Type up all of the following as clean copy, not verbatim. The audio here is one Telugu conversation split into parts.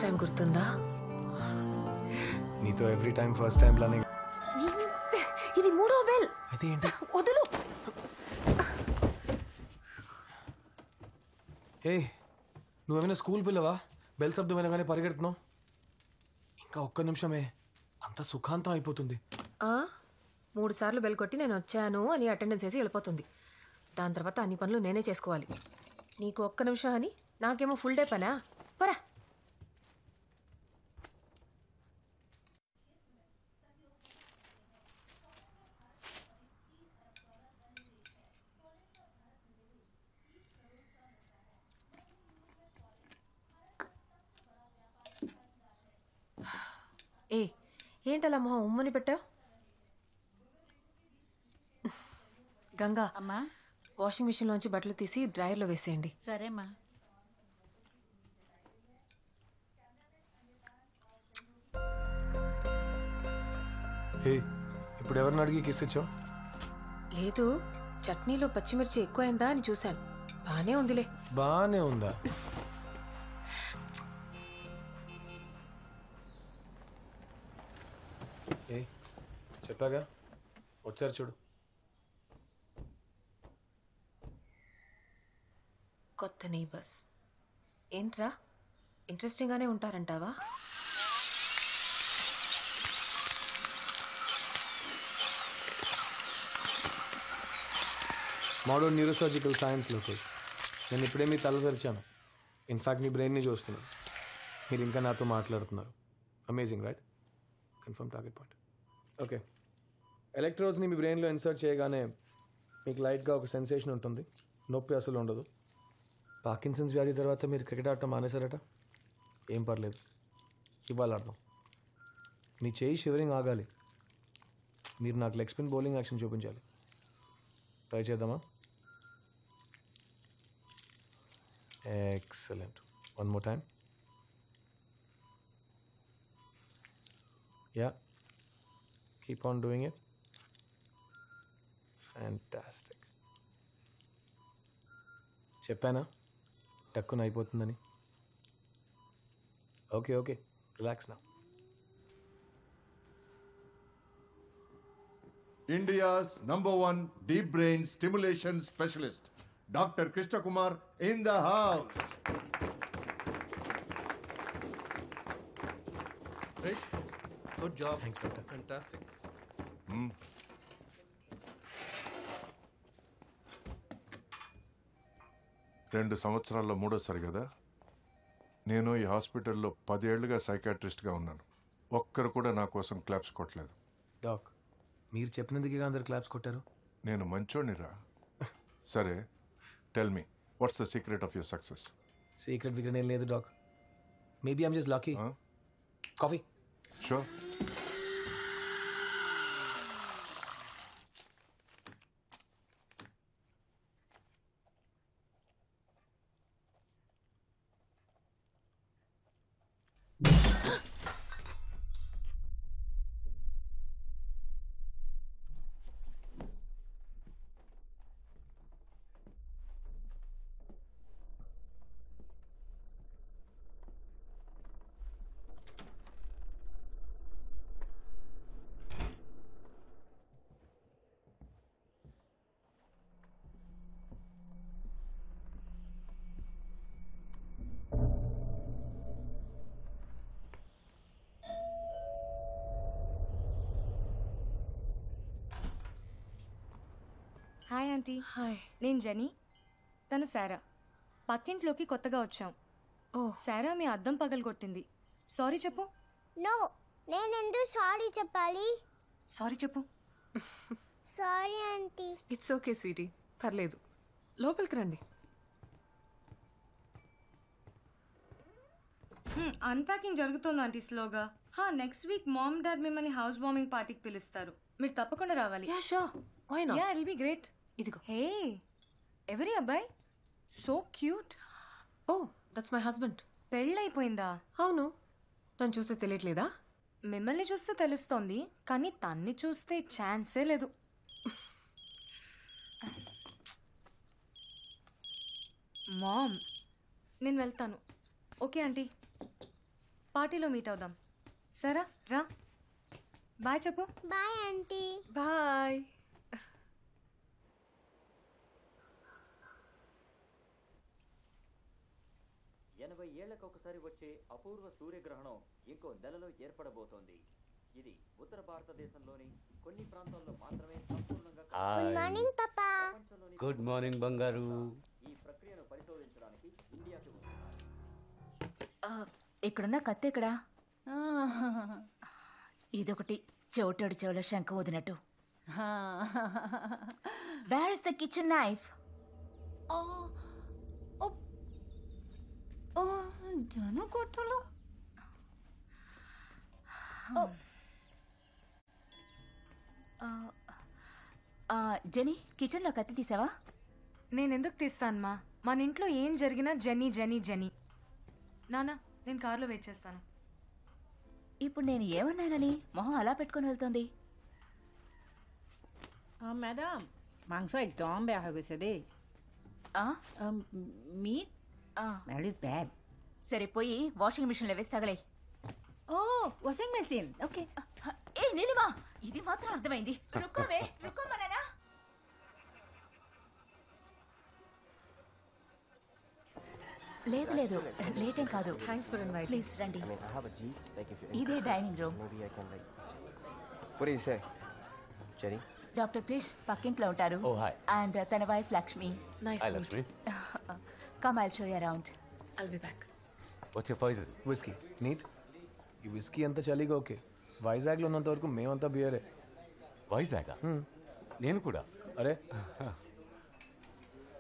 టైం గుర్తుందా? నీతో ఎవ్రీ టైం ఫస్ట్ టైం లానే. ఇది మూడో బెల్. అయితే ఏంటి? వదులు. ఏ నువ్వేమైనా స్కూల్ పిల్లవా? బెల్ శబ్దం వినగానే పరిగెడుతున్నావు. ఇంకా ఒక్క నిమిషమే అంత సుఖాంతం అయిపోతుంది. 3 సార్లు బెల్ కొట్టి నేను వచ్చాను అని అటెండెన్స్ వేసి వెళ్ళిపోతుంది. దాని తర్వాత అన్ని పనులు నేనే చేసుకోవాలి. నీకు ఒక్క నిమిషం అని నాకేమో ఫుల్ డే పనా? పరా. ఏంటలా మొహం ఉమ్మని పెట్టావు? గంగా అమ్మా, వాషింగ్ మిషన్లోంచి బట్టలు తీసి డ్రైయర్లో వేసేయండి. సరేమ్మా. ఏ ఇప్పుడు ఎవరిని అడిగి కిస్ ఇచ్చావు? లేదు, చట్నీలో పచ్చిమిర్చి ఎక్కువైందా అని చూశాను. బానే ఉందిలే. బానే ఉందా? ఏ చెప్పాగా, వచ్చారు చూడు. కొత్త నైబర్స్ ఏంట్రా, ఇంట్రెస్టింగ్గానే ఉంటారంటావా? మోడర్న్ న్యూరోసర్జికల్ సైన్స్లోకి నేను ఇప్పుడే మీ తల తెరిచాను. ఇన్ఫ్యాక్ట్ మీ బ్రెయిన్ని చూస్తున్నాను. మీరు ఇంకా నాతో మాట్లాడుతున్నారు. Amazing right? Confirm target point. Okay, ఎలక్ట్రోడ్స్ని మీ బ్రెయిన్లో ఇన్సర్ట్ చేయగానే మీకు లైట్గా ఒక సెన్సేషన్ ఉంటుంది. నొప్పి అసలు ఉండదు. పార్కిన్సన్స్ వ్యాధి తర్వాత మీరు క్రికెట్ ఆడటం మానేశారట. ఏం పర్లేదు, ఇవాళ ఆడదాం. మీ చేయి షివరింగ్ ఆగాలి. మీరు నాకు లెగ్ స్పిన్ బౌలింగ్ యాక్షన్ చూపించాలి. ట్రై చేద్దామా? Excellent. One more time. Yeah. Keep on doing it. Fantastic. చెప్పానా టక్కున అయిపోతుందని? ఓకే ఓకే, రిలాక్స్ నా. India's #1 deep brain stimulation specialist, Dr. Krishna Kumar in the house. Right? Good job. Thanks, doctor. Fantastic. 2 సంవత్సరాల్లో మూడోసారి కదా. నేను ఈ హాస్పిటల్లో 10 ఏళ్లుగా సైకాట్రిస్ట్గా ఉన్నాను. ఒక్కరు కూడా నా కోసం క్లాప్స్ కొట్టలేదు. డాక్, మీరు చెప్పినందుకే అందరు క్లాప్స్ కొట్టారు. నేను మంచోడినిరా. సరే, tell me, what's the secret of your success? Secret విగ్రహం ఏం లేదు doc. Maybe I'm just lucky. Coffee? Sure. Hi aunty. Hi. నేను జెనీ, తను శారా. పక్కింట్లోకి కొత్తగా వచ్చాం. శారా మీ అద్దం పగలగొట్టింది. సారీ చెప్పు. నో, నేనెందుకు సారీ చెప్పాలి? సారీ చెప్పు. Sorry aunty. It's okay sweetie, పర్లేదు. లోపలికి రండి. అన్ప్యాకింగ్ జరుగుతుంది ఆంటీ స్లోగా. నెక్స్ట్ వీక్ మామ్ డాడ్ మిమ్మల్ని హౌస్ వార్మింగ్ పార్టీకి పిలుస్తారు. మీరు తప్పకుండా రావాలి. Yeah sure, why not? Ya, it will be great. ఇదిగో. హే, ఎవరి అబ్బాయి? So cute. Oh, that's my husband. పెళ్ళైపోయిందా? అవును. నన్ను చూస్తే తెలియట్లేదా? మిమ్మల్ని చూస్తే తెలుస్తోంది, కానీ తన్ని చూస్తే ఛాన్సే లేదు. మామ్, నేను వెళ్తాను. Okay aunty. పార్టీలో మీట్ అవుదాం. సరే రా. బాయ్ చెప్పు. Bye aunty. బాయ్. ఏళ్లకు ఒకసారి వచ్చే అపూర్వ సూర్యగ్రహణం ఇంకో నెలలో ఏర్పడబోతోంది. ఇది ఉత్తర భారతదేశంలోని కొన్ని ప్రాంతాల్లో మాత్రమే సంపూర్ణంగా గుడ్ మార్నింగ్ పాపా. గుడ్ మార్నింగ్ బంగారు. ఈ ప్రక్రియను పరిశోధించడానికి ఇండియాకి ఇక్కడున్న కత్తి ఎక్కడా? ఇదొకటి చెవిటోడి చెవుల శంఖ వదినట్టు. Where is the kitchen knife? జను కొట్టులో జెనీ, కిచెన్లో కత్తి తీసావా? నేనెందుకు తీస్తానమ్మా? మన ఇంట్లో ఏం జరిగినా జెనీ జెనీ జెనీ. నానా, నేను కార్లో వెయిట్ చేస్తాను. ఇప్పుడు నేను ఏమన్నానని మొహం అలా పెట్టుకొని వెళ్తోంది? ম্যাডাম মাংস একদম বেয়া হৈ গৈছে দেই. Meat smell is bad. సరే పోయి వాషింగ్ మిషన్లో వేసి తగలే. ఓ వాషింగ్ మెషిన్ ఓకే. ఏ నీలిమా, ఇది మాత్రం అర్థమైంది. రుకోవే, రుకోమనేనా? లేదు లేదు, లేట్ ఏం కాదు. Thanks for invite. ప్లీజ్ రండి. ఇదే dining room. What do you say, Jenny? Doctor Krish పక్కింట్లో ఉంటారు. Oh, hi. అండ్ తన wife Lakshmi. Nice hi to meet. Lakshmi. Come I'll show you around. I'll be back. What's your poison? Whisky. Neat. ఈ విస్కీ అంతా చలిగా ఓకే. వైజాగ్లో ఉన్నంత వరకు మేమంతా బియరే. వైజాగా? నేను కూడా. అరే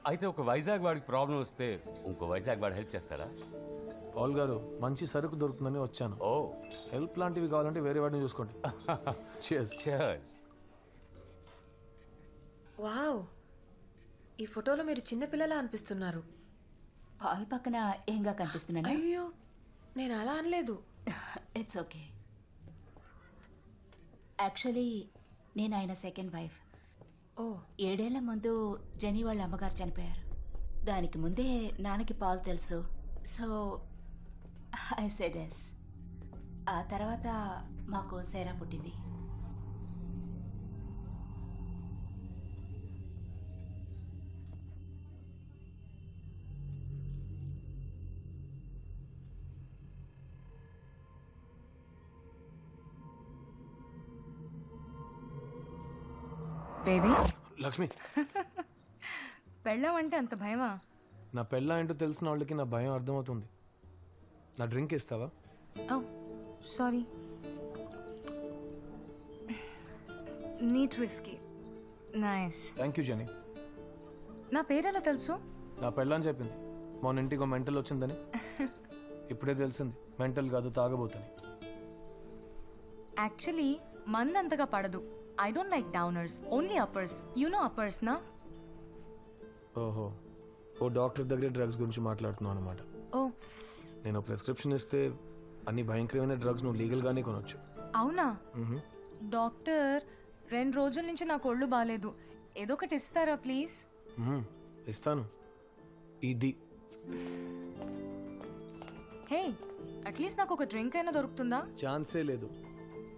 అయితే ఒక వైజాగ్ వాడికి ప్రాబ్లం వస్తే ఇంకో వైజాగ్ వాడు హెల్ప్ చేస్తాడా? పాల్ గారు, మంచి సరుకు దొరుకుతుందని వచ్చాను. ఓ హెల్ప్ లాంటివి కావాలంటే వేరే వాడిని చూసుకోండి. Cheers. cheers. వావ్, ఈ ఫోటోలో మీరు చిన్నపిల్లలా అనిపిస్తున్నారు. పాల్ పక్కన ఏంగా కనిపిస్తున్నాను? అయ్యో, నేను అలా అనలేదు. It's okay. యాక్చువల్లీ నేను ఆయన సెకండ్ వైఫ్. ఓ 7 ఏళ్ల ముందు జెనీ వాళ్ళ అమ్మగారు చనిపోయారు. దానికి ముందే నాన్నకి పాల్ తెలుసు. So I said yes. ఆ తర్వాత మాకు సేరా పుట్టింది. బేబీ, లక్ష్మి, పెళ్ళం అంటే అంత భయమా? నా పెళ్ళ ఏంటో తెలిసిన వాళ్ళకి నా భయం అర్థమవుతుంది. నా డ్రింక్ ఇస్తావా? Oh sorry. Neat whisky. Nice. Thank you Jenny. నా పేరెలా తెలుసు? నా పెళ్ళని చెప్పింది. మొన్న ఇంటికి మెంటల్ వచ్చిందని. ఇప్పుడే తెలిసింది మెంటల్ కాదు, తాగబోతుంది. యాక్చువల్లీ మంది అంతగా పడదు. I don't like downers, only uppers. You know uppers నా? ఓహో, ఓ డాక్టర్ దగ్గర డ్రగ్స్ గురించి మాట్లాడుతున్నావు అనమాట. ఓ నేను ప్రిస్క్రిప్షన్ ఇస్తే అన్ని భయంకరమైన డ్రగ్స్ నువ్వు లీగల్గానే కొనొచ్చు. అవునా? డాక్టర్, 2 రోజుల నుంచి నాకు ఒళ్ళు బాగాలేదు. ఏదో ఒకటి ఇస్తారా ప్లీజ్? ఇస్తాను. ఇది హే, అట్లీస్ట్ నాకు ఒక డ్రింక్ అయినా దొరుకుతుందా? ఛాన్సే లేదు.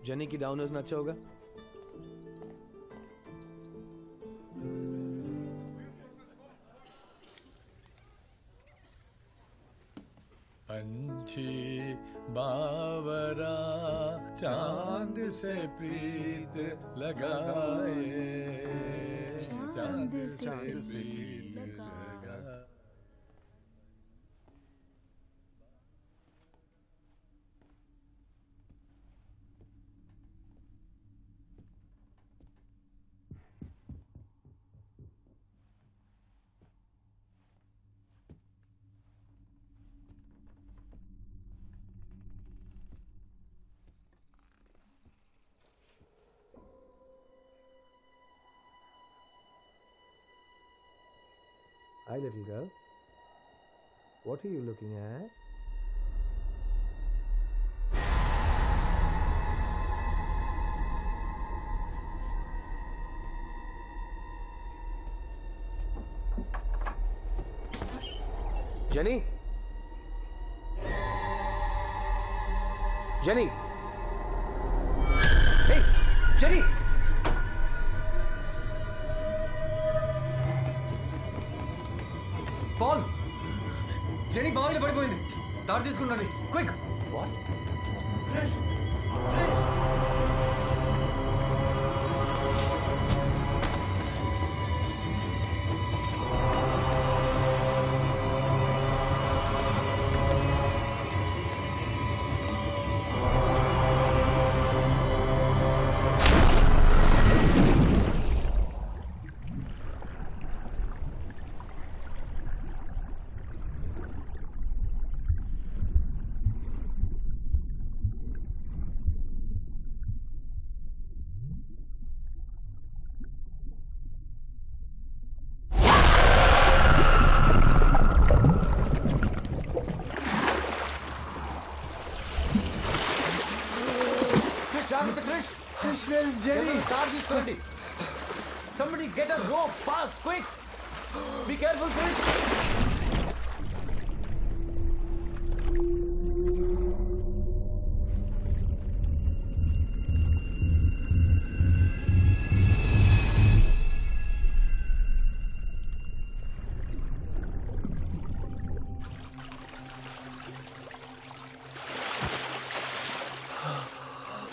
జెనీకి డౌనర్స్ నచ్చావుగా. पंछी बावरा चांद से प्रीत लगाए, चांद से प्रीत लगाए. Hi, little girl. What are you looking at? Jenny? Jenny Jenny Paul Jenny బావిలో పడిపోయింది దారి తీసుకున్నాడు quick what Krish Krish Jenny, car తీసుకోండి. Somebody get a rope fast, quick. Be careful, Chris.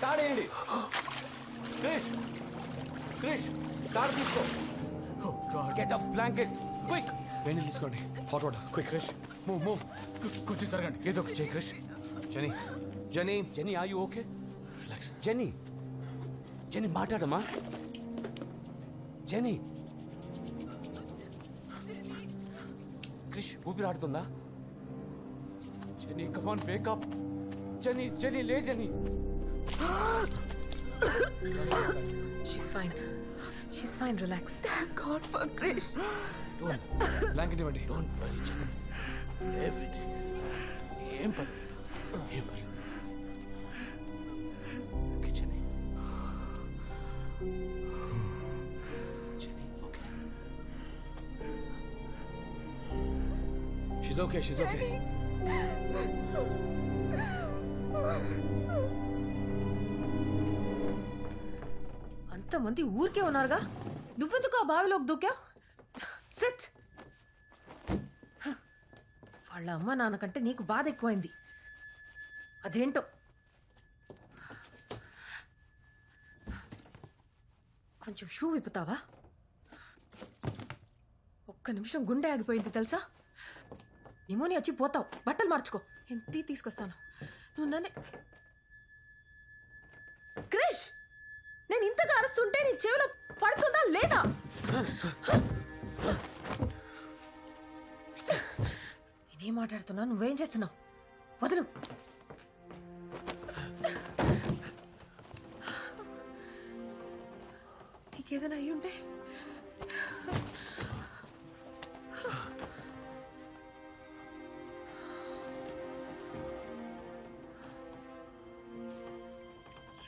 తాడేయండి. Krish! Krish! Car తీసుకో. Get a blanket. Quick! వేణి తీసుకోండి hot water quick Krish! Move కొంచెం జరగండి. ఏదో ఒకటి చేయి Krish. Genie genie Jenny, are you okay? Relax Jenny! Jenny, మాట్లాడమ్మా. Jenny! Krish, ఊపిరాడుతుందా? Jenny, come on, wake up. Jenny, Jenny, లే Jenny. She's fine, relax. Thank God for Krish. Blanket ఇవ్వండి Don't worry, Jenny. Everything is fine. ఏం పర్లేదు. ఏం పర్లేదు. Okay, Jenny. Jenny, okay. She's okay she's okay అంతమంది ఊరికే ఉన్నారుగా నువ్వెందుకు ఆ బావిలోకి దూకావు సిట్ వాళ్ళ అమ్మ నాన్నకంటే నీకు బాధ ఎక్కువైంది అదేంటో కొంచెం షూ విప్పుతావా ఒక్క నిమిషం గుండె ఆగిపోయింది తెలుసా నిమోని వచ్చి పోతావు బట్టలు మార్చుకో నేను టీ తీసుకొస్తాను నువ్వు నన్నే క్రిష్ నేను ఇంతగా అరుస్తుంటే నీ చెవిలో పడుతుందా లేదా నేనేం మాట్లాడుతున్నా నువ్వేం చేస్తున్నావు వదులు నీకేదైనా అయ్యి ఉంటే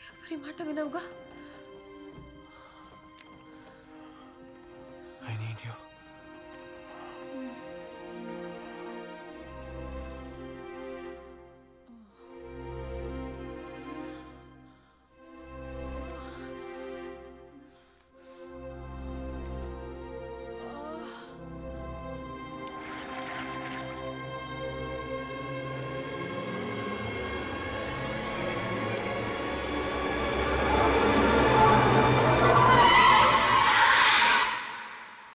ఎవరి మాట వినవుగా